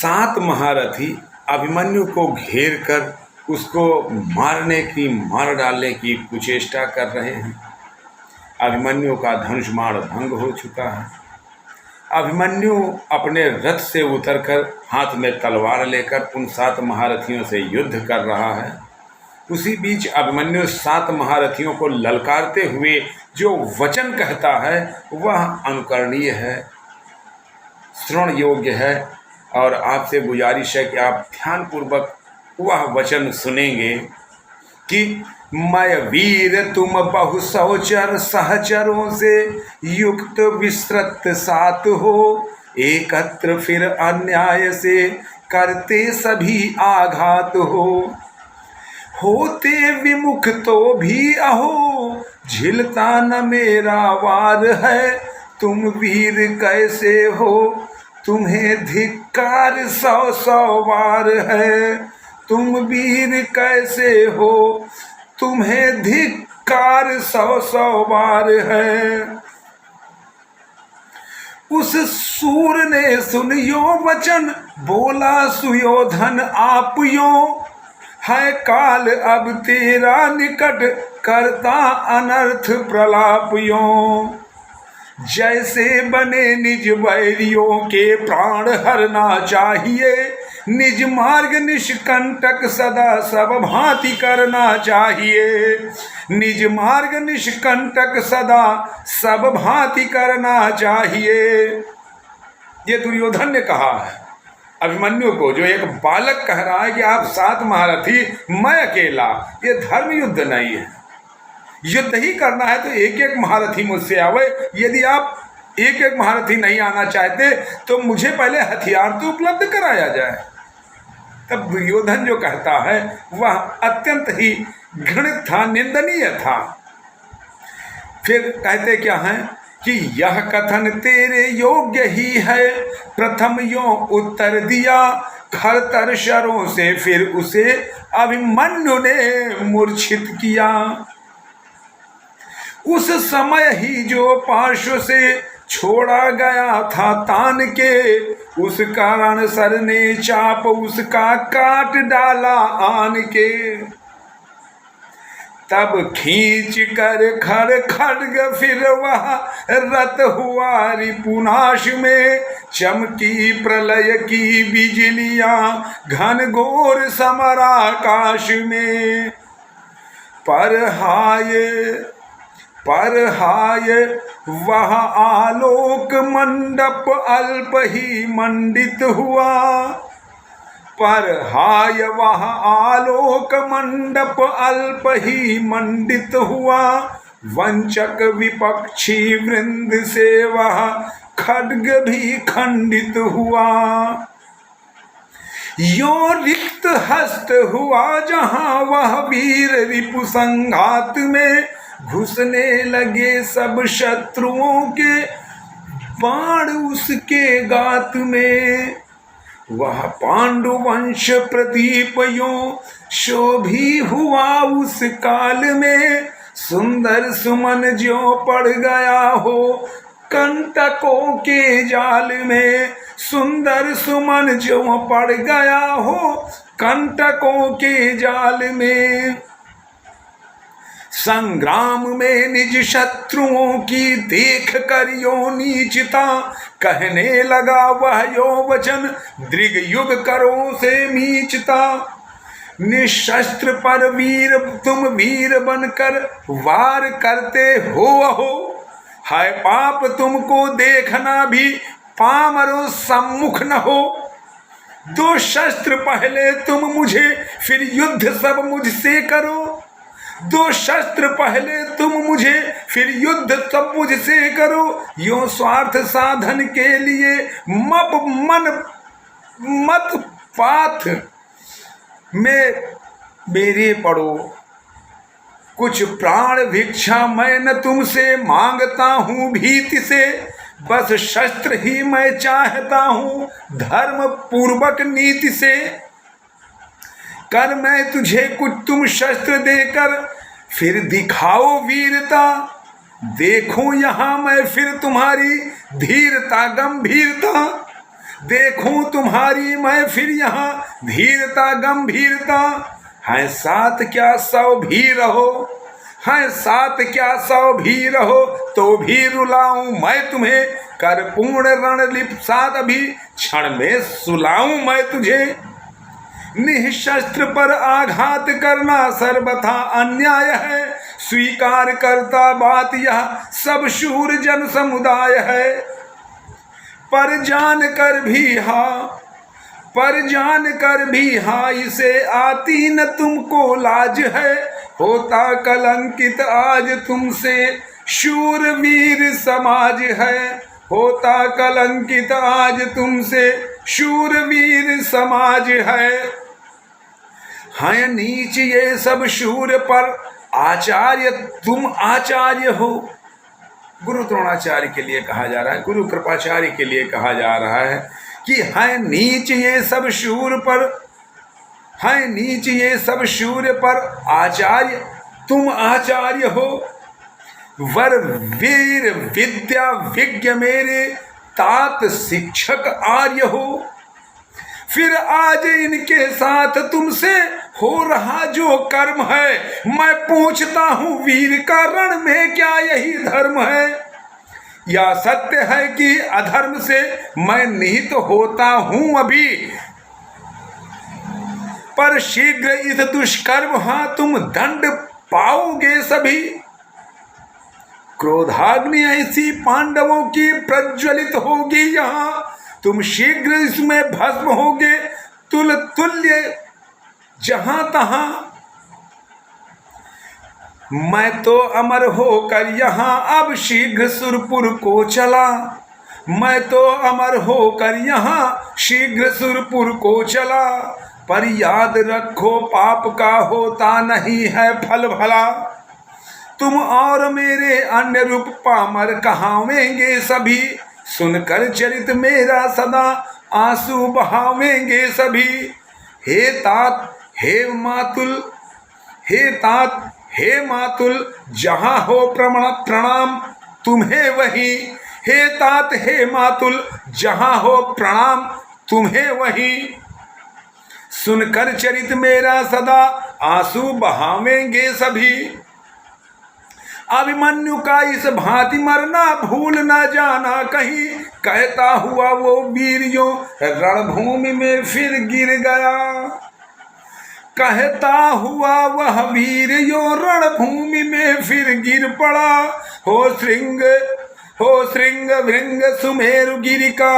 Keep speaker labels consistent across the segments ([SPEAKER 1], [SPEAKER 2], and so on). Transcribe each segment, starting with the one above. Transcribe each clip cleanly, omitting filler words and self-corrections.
[SPEAKER 1] 7 महारथी अभिमन्यु को घेर कर उसको मार डालने की कुचेष्टा कर रहे हैं। अभिमन्यु का धनुष बाण भंग हो चुका है। अभिमन्यु अपने रथ से उतरकर हाथ में तलवार लेकर उन 7 महारथियों से युद्ध कर रहा है। उसी बीच अभिमन्यु 7 महारथियों को ललकारते हुए जो वचन कहता है वह अनुकरणीय है, श्रवण योग्य है, और आपसे गुजारिश है कि आप ध्यानपूर्वक वह वचन सुनेंगे कि मैं वीर तुम बहु सहचर सहचरों से युक्त विस्तृत सात हो, एकत्र फिर अन्याय से करते सभी आघात हो, होते विमुख तो भी अहो झिलता न मेरा वार है, तुम वीर कैसे हो तुम्हें धिक्कार 100 वार है, तुम वीर कैसे हो तुम्हें धिक्कार 100 वार है। उस सूर ने सुनियो वचन बोला सुयोधन आप यो, है काल अब तेरा निकट करता अनर्थ प्रलाप यो, जैसे बने निज वैरियों के प्राण हरना चाहिए, निज मार्ग निष्कंटक सदा सब भांति करना चाहिए, निज मार्ग निष्कंटक सदा सब भांति करना चाहिए। ये दुर्योधन ने कहा है अभिमन्यु को, जो एक बालक कह रहा है कि आप 7 महारथी मैं अकेला, ये धर्म युद्ध नहीं है। युद्ध ही करना है तो एक एक महारथी मुझसे आवे, यदि आप एक एक महारथी नहीं आना चाहते तो मुझे पहले हथियार तो उपलब्ध कराया जाए। तब दुर्योधन जो कहता है वह अत्यंत ही घृणित था, निंदनीय था। फिर कहते क्या हैं कि यह कथन तेरे योग्य ही है, प्रथम यो उत्तर दिया खरतर शरों से, फिर उसे अभिमन्यु ने मूर्छित किया। उस समय ही जो पार्श्व से छोड़ा गया था तान के, उस कारण सर ने चाप उसका काट डाला आन के, तब खींच कर खड़ खड्ग फिर वह रत हुआ रिपुनाश में, चमकी प्रलय की बिजलियां घन घोर समराकाश में, पर हाय वह आलोक मंडप अल्प ही मंडित हुआ, पर हाय वह आलोक मंडप अल्प ही मंडित हुआ, वंचक विपक्षी वृंद से वह खड्ग भी खंडित हुआ, यो रिक्त हस्त हुआ जहां वह वीर रिपु संघात में, घुसने लगे सब शत्रुओं के बाण उसके गात में, वह पांडुवंश प्रदीप यो शोभी हुआ उस काल में, सुंदर सुमन ज्यों पड़ गया हो कंटकों के जाल में, सुंदर सुमन ज्यों पड़ गया हो कंटकों के जाल में, संग्राम में निज शत्रुओं की देख कर यो नीचता, कहने लगा वह यो वचन दृग युग करो से नीचता, निशस्त्र पर वीर तुम वीर बनकर वार करते हो अहो, हाय पाप तुमको देखना भी पामरों सम्मुख न हो, 2 शस्त्र पहले तुम मुझे फिर युद्ध सब मुझसे करो, 2 शस्त्र पहले तुम मुझे फिर युद्ध तब मुझसे करो, यो स्वार्थ साधन के लिए मत पाथ में मेरे पड़ो, कुछ प्राण भिक्षा मैं न तुमसे मांगता हूँ भीति से, बस शस्त्र ही मैं चाहता हूँ धर्म पूर्वक नीति से, कर मैं तुझे कुछ तुम शस्त्र देकर फिर दिखाओ वीरता, देखूं यहाँ मैं फिर तुम्हारी धीरता गंभीरता, देखूं तुम्हारी मैं फिर यहाँ धीरता गंभीरता, है साथ क्या 100 भी रहो, है साथ क्या 100 भी रहो, तो भी रुलाऊं मैं तुम्हें, कर पूर्ण रणलिप्सात अभी क्षण में सुलाऊं मैं तुझे। निःशस्त्र पर आघात करना सर्वथा अन्याय है, स्वीकार करता बात यह सब शूर जन समुदाय है। पर जान कर भी हा इसे आती न तुमको लाज है, होता कलंकित आज तुमसे शूरवीर समाज है, होता कलंकित आज तुमसे शूरवीर समाज है। हैं नीच ये सब शूर पर आचार्य तुम आचार्य हो। गुरु द्रोणाचार्य के लिए कहा जा रहा है, गुरु कृपाचार्य के लिए कहा जा रहा है कि हैं नीच ये सब शूर पर, हैं नीच ये सब शूर पर आचार्य तुम आचार्य हो। वर वीर विद्या विज्ञ मेरे तात शिक्षक आर्य हो। फिर आज इनके साथ तुमसे हो रहा जो कर्म है, मैं पूछता हूँ वीर का रण में क्या यही धर्म है। या सत्य है कि अधर्म से मैं निहित होता हूँ अभी, पर शीघ्र इस दुष्कर्म हाँ तुम दंड पाओगे सभी। क्रोधाग्नि ऐसी पांडवों की प्रज्वलित होगी यहाँ, तुम शीघ्र इसमें भस्म होगे तुल्य जहां तहां। मैं तो अमर होकर यहाँ अब शीघ्र सुरपुर को चला, मैं तो अमर होकर यहाँ शीघ्र सुरपुर को चला। पर याद रखो पाप का होता नहीं है फल भला, तुम और मेरे अन्य रूप पामर कहावेंगे सभी। सुनकर चरित मेरा सदा आंसू बहावेंगे सभी। हे तात हे मातुल, हे तात हे मातुल जहाँ हो प्रणाम तुम्हें वही। हे तात हे मातुल जहाँ हो प्रणाम तुम्हें वही। सुनकर चरित मेरा सदा आंसू बहावेंगे सभी। अभिमन्यु का इस भांति मरना भूल न जाना कहीं, कहता हुआ वो वीरियों रणभूमि में फिर गिर गया। कहता हुआ वह वीरियों रणभूमि में फिर गिर पड़ा। हो श्रृंग भृंग सुमेरु गिरि का,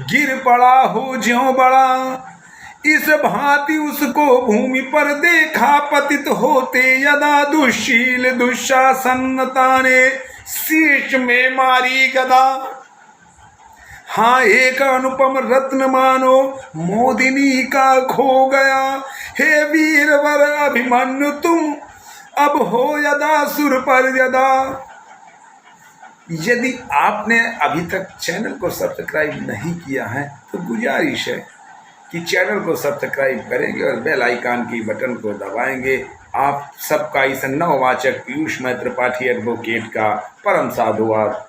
[SPEAKER 1] गिर पड़ा हो ज्यों बड़ा। इस भांति उसको भूमि पर देखा पतित होते यदा, दुशील दुशासनता ने शीश में मारी गदा। हाँ एक अनुपम रत्न मानो मोदिनी का खो गया। हे वीरवर अभिमन्यु तुम अब हो यदा सुर पर यदा। यदि आपने अभी तक चैनल को सब्सक्राइब नहीं किया है तो गुजारिश है कि चैनल को सब्सक्राइब करेंगे और बेल आइकन की बटन को दबाएंगे। आप सबका इस नववाचक पीयूष मैत्र पाठी एडवोकेट का परम साधुवाद।